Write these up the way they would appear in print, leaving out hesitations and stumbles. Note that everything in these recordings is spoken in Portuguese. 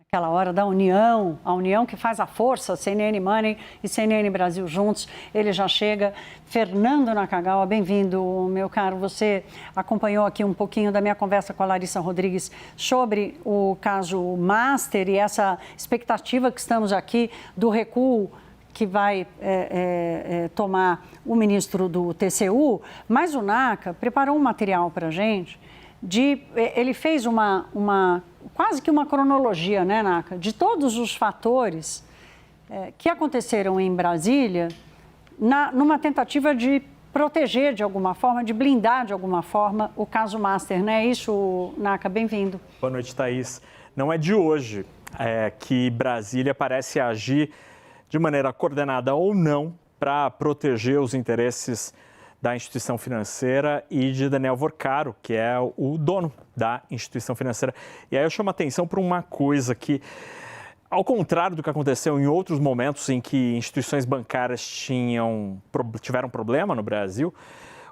Aquela hora da união, a união que faz a força, CNN Money e CNN Brasil juntos, ele já chega. Fernando Nakagawa, bem-vindo, meu caro. Você acompanhou aqui um pouquinho da minha conversa com a Larissa Rodrigues sobre o caso Master e essa expectativa que estamos aqui do recuo que vai tomar o ministro do TCU, mas o Naka preparou um material para a gente. Ele fez quase que uma cronologia, né, Naka, de todos os fatores que aconteceram em Brasília numa tentativa de proteger de alguma forma, de blindar de alguma forma o caso Master, não é isso, Naka? Bem-vindo. Boa noite, Thaís. Não é de hoje que Brasília parece agir de maneira coordenada ou não para proteger os interesses da instituição financeira e de Daniel Vorcaro, que é o dono da instituição financeira. E aí eu chamo a atenção para uma coisa que, ao contrário do que aconteceu em outros momentos em que instituições bancárias tiveram problema no Brasil,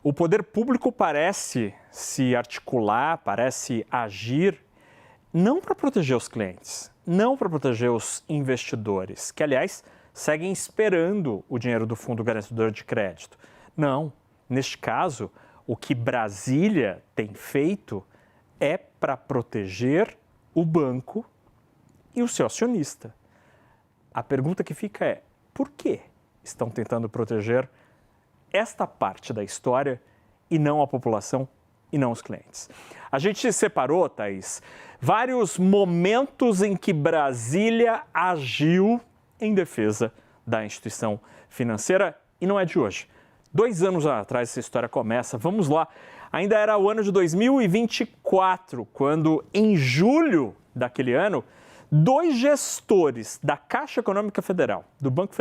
o poder público parece se articular, parece agir, não para proteger os clientes, não para proteger os investidores, que, aliás, seguem esperando o dinheiro do Fundo Garantidor de Crédito. Não. Neste caso, o que Brasília tem feito é para proteger o banco e o seu acionista. A pergunta que fica é, por que estão tentando proteger esta parte da história e não a população e não os clientes? A gente separou, Thaís, vários momentos em que Brasília agiu em defesa da instituição financeira e não é de hoje. 2 anos atrás essa história começa, vamos lá. Ainda era o ano de 2024, quando em julho daquele ano, 2 gestores da Caixa Econômica Federal, do Banco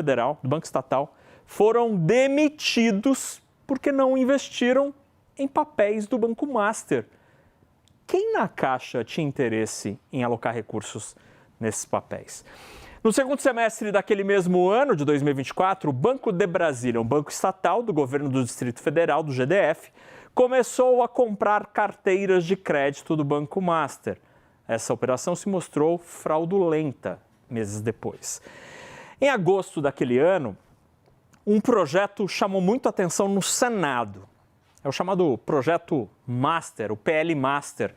Estatal, foram demitidos porque não investiram em papéis do Banco Master. Quem na Caixa tinha interesse em alocar recursos nesses papéis? No segundo semestre daquele mesmo ano, de 2024, o Banco de Brasília, um banco estatal do governo do Distrito Federal, do GDF, começou a comprar carteiras de crédito do Banco Master. Essa operação se mostrou fraudulenta meses depois. Em agosto daquele ano, um projeto chamou muito a atenção no Senado. É o chamado Projeto Master, o PL Master.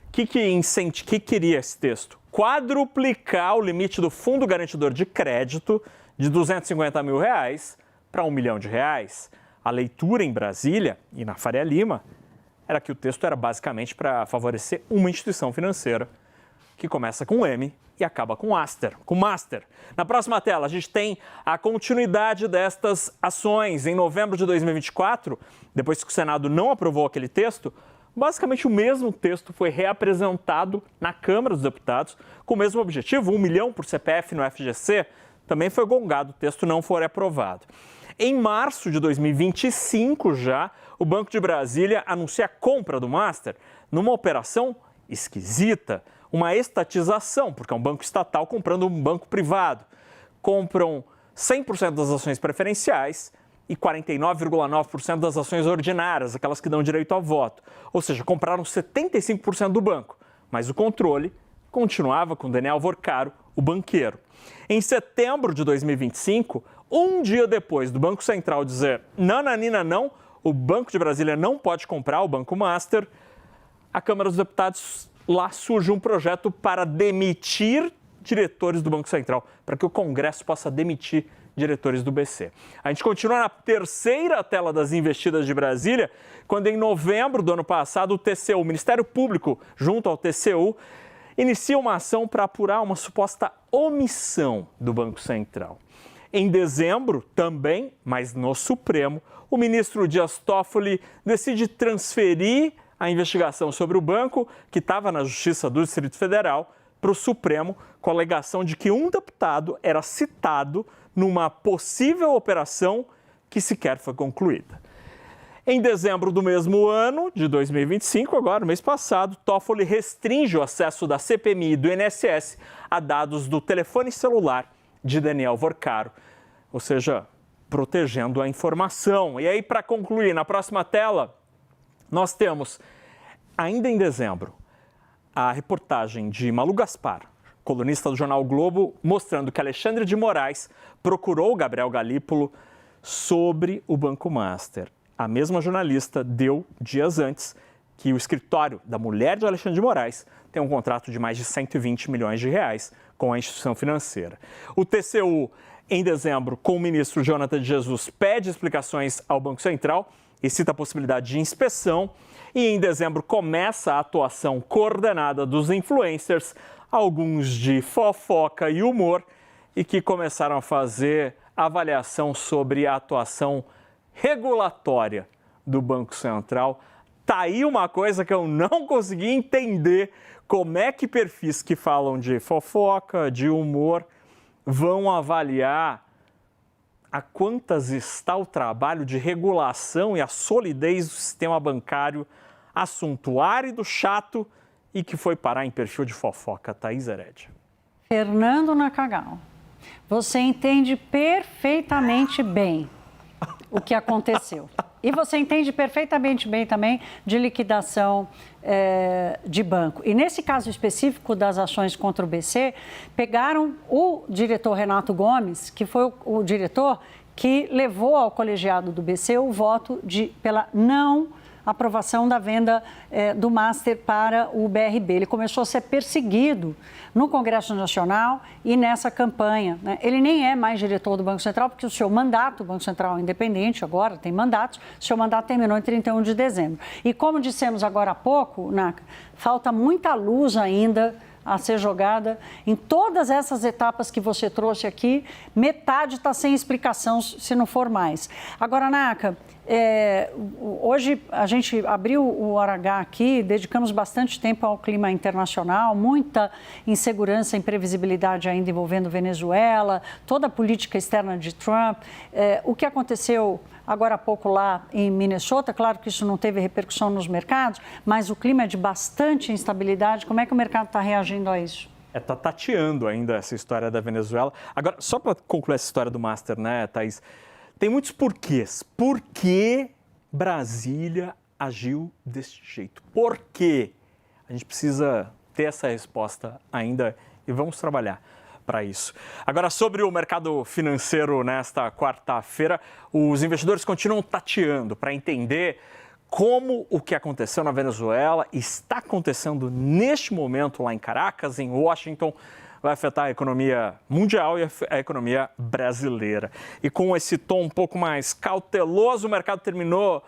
O que queria esse texto? Quadruplicar o limite do Fundo Garantidor de Crédito de R$250 mil para R$1 milhão. A leitura em Brasília e na Faria Lima era que o texto era basicamente para favorecer uma instituição financeira que começa com M e acaba com Master. Na próxima tela, a gente tem a continuidade destas ações. Em novembro de 2024, depois que o Senado não aprovou aquele texto, basicamente o mesmo texto foi reapresentado na Câmara dos Deputados com o mesmo objetivo, 1 milhão por CPF no FGC, também foi gongado, o texto não foi aprovado. Em março de 2025 já, o Banco de Brasília anuncia a compra do Master numa operação esquisita, uma estatização, porque é um banco estatal comprando um banco privado. Compram 100% das ações preferenciais e 49,9% das ações ordinárias, aquelas que dão direito ao voto. Ou seja, compraram 75% do banco, mas o controle continuava com Daniel Vorcaro, o banqueiro. Em setembro de 2025, um dia depois do Banco Central dizer nananina não, o Banco de Brasília não pode comprar o Banco Master, a Câmara dos Deputados, lá surge um projeto para demitir diretores do Banco Central, para que o Congresso possa demitir diretores do BC. A gente continua na terceira tela das investidas de Brasília, quando em novembro do ano passado o TCU, o Ministério Público, junto ao TCU, inicia uma ação para apurar uma suposta omissão do Banco Central. Em dezembro, também, mas no Supremo, o ministro Dias Toffoli decide transferir a investigação sobre o banco, que estava na Justiça do Distrito Federal, para o Supremo, com a alegação de que um deputado era citado numa possível operação que sequer foi concluída. Em dezembro do mesmo ano, de 2025, agora, mês passado, Toffoli restringe o acesso da CPMI e do INSS a dados do telefone celular de Daniel Vorcaro, ou seja, protegendo a informação. E aí, para concluir, na próxima tela, Nós temos, ainda em dezembro, a reportagem de Malu Gaspar, colunista do jornal o Globo, mostrando que Alexandre de Moraes procurou Gabriel Galípolo sobre o Banco Master. A mesma jornalista deu, dias antes, que o escritório da mulher de Alexandre de Moraes tem um contrato de mais de 120 milhões de reais com a instituição financeira. O TCU, em dezembro, com o ministro Jonathan de Jesus, pede explicações ao Banco Central e cita a possibilidade de inspeção. E em dezembro começa a atuação coordenada dos influencers, alguns de fofoca e humor, e que começaram a fazer avaliação sobre a atuação regulatória do Banco Central. Tá aí uma coisa que eu não consegui entender, como é que perfis que falam de fofoca, de humor, vão avaliar a quantas está o trabalho de regulação e a solidez do sistema bancário, assunto árido, chato e que foi parar em perfil de fofoca. Thaís Herédia. Fernando Nakagawa, você entende perfeitamente bem o que aconteceu. E você entende perfeitamente bem também de liquidação de banco. E nesse caso específico das ações contra o BC, pegaram o diretor Renato Gomes, que foi o diretor que levou ao colegiado do BC o voto pela não aprovação da venda do Master para o BRB. Ele começou a ser perseguido no Congresso Nacional e nessa campanha, né? Ele nem é mais diretor do Banco Central, porque o seu mandato, o Banco Central é independente agora, tem mandatos, o seu mandato terminou em 31 de dezembro. E como dissemos agora há pouco, Naka, falta muita luz ainda a ser jogada em todas essas etapas que você trouxe aqui, metade está sem explicação, se não for mais. Agora, Naka, hoje a gente abriu o Hora H aqui, dedicamos bastante tempo ao clima internacional, muita insegurança e imprevisibilidade ainda envolvendo Venezuela, toda a política externa de Trump, o que aconteceu agora há pouco lá em Minnesota, claro que isso não teve repercussão nos mercados, mas o clima é de bastante instabilidade. Como é que o mercado está reagindo a isso? Está tateando ainda essa história da Venezuela. Agora, só para concluir essa história do Master, né, Thaís? Tem muitos porquês. Por que Brasília agiu desse jeito? Por quê? A gente precisa ter essa resposta ainda e vamos trabalhar para isso. Agora, sobre o mercado financeiro nesta quarta-feira, os investidores continuam tateando para entender como o que aconteceu na Venezuela está acontecendo neste momento lá em Caracas, em Washington, vai afetar a economia mundial e a economia brasileira. E com esse tom um pouco mais cauteloso, o mercado terminou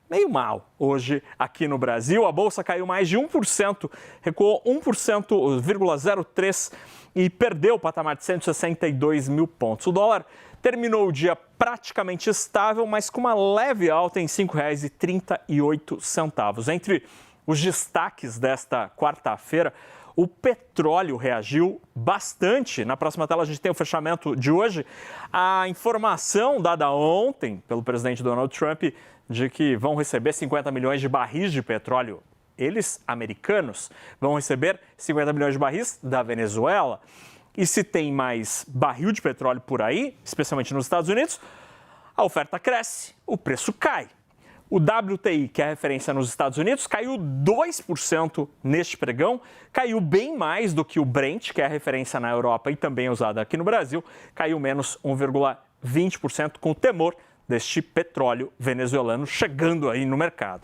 meio mal hoje aqui no Brasil. A Bolsa caiu mais de 1%, recuou 1,03% e perdeu o patamar de 162 mil pontos. O dólar terminou o dia praticamente estável, mas com uma leve alta em R$ 5,38. Entre os destaques desta quarta-feira, o petróleo reagiu bastante. Na próxima tela a gente tem o fechamento de hoje. A informação dada ontem pelo presidente Donald Trump de que vão receber 50 milhões de barris de petróleo. Eles, americanos, vão receber 50 milhões de barris da Venezuela. E se tem mais barril de petróleo por aí, especialmente nos Estados Unidos, a oferta cresce, o preço cai. O WTI, que é a referência nos Estados Unidos, caiu 2% neste pregão, caiu bem mais do que o Brent, que é a referência na Europa e também usada aqui no Brasil, caiu menos 1,20% com o temor deste petróleo venezuelano chegando aí no mercado.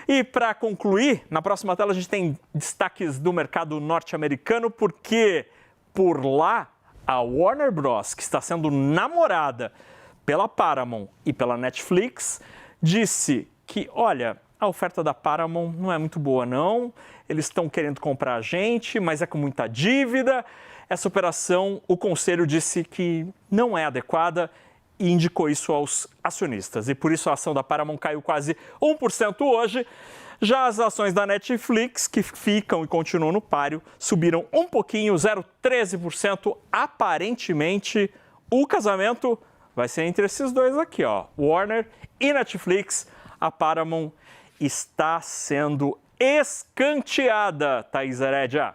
E para concluir, na próxima tela a gente tem destaques do mercado norte-americano, porque por lá a Warner Bros., que está sendo namorada pela Paramount e pela Netflix, disse que, olha, a oferta da Paramount não é muito boa não, eles estão querendo comprar a gente, mas é com muita dívida. Essa operação, o conselho disse que não é adequada e indicou isso aos acionistas. E por isso a ação da Paramount caiu quase 1% hoje. Já as ações da Netflix, que ficam e continuam no páreo, subiram um pouquinho, 0,13%. Aparentemente, o casamento vai ser entre esses dois aqui, ó, Warner e Netflix. A Paramount está sendo escanteada, Thaís Herédia.